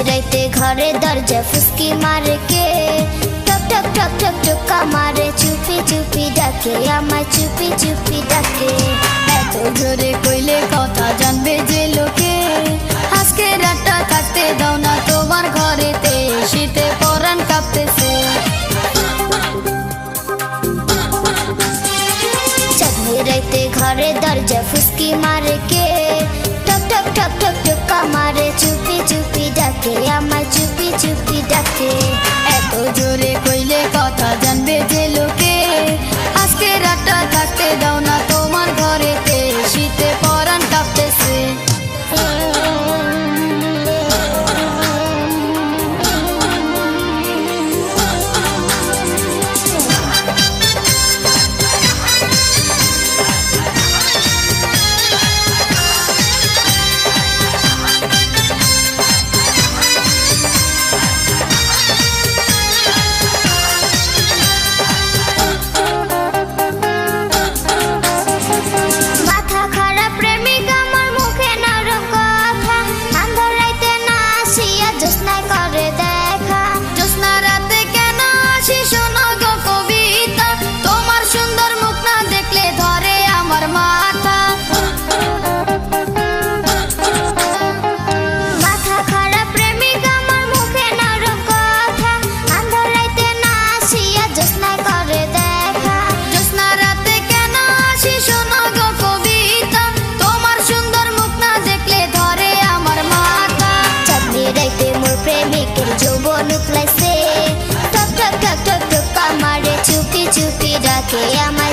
রাইতে ঘরে দরজা ফুসকি মারে কে, টক টক টক টক টকা মারে, চুপি চুপি ডাকে আমায়, চুপি চুপি ডাকে। এত জোরে কইলে কথা জানবে যে লোকে, আজকে রাতটা থাকতে দাও না তোমার ঘরেতে, শীতে পরাণ কাঁপতেছে। চাঁদনি রাইতে ঘরে দরজা ফুসকি মারে কে, টক টক টক টক টকা মারে, চুপি চুপি ডাকে আমায়, চুপি চুপি ডাকে। এত জোরে কইলে কথা জানবে যে লোকে, আজকে রাতটা থাকতে দাও না তোমার ঘরেতে, শীতে পরাণ কাঁপতেছে। যৌবন উতলাইছে, টক টক টক টক টকা মারে, চুপি চুপি ডাকে আমায়।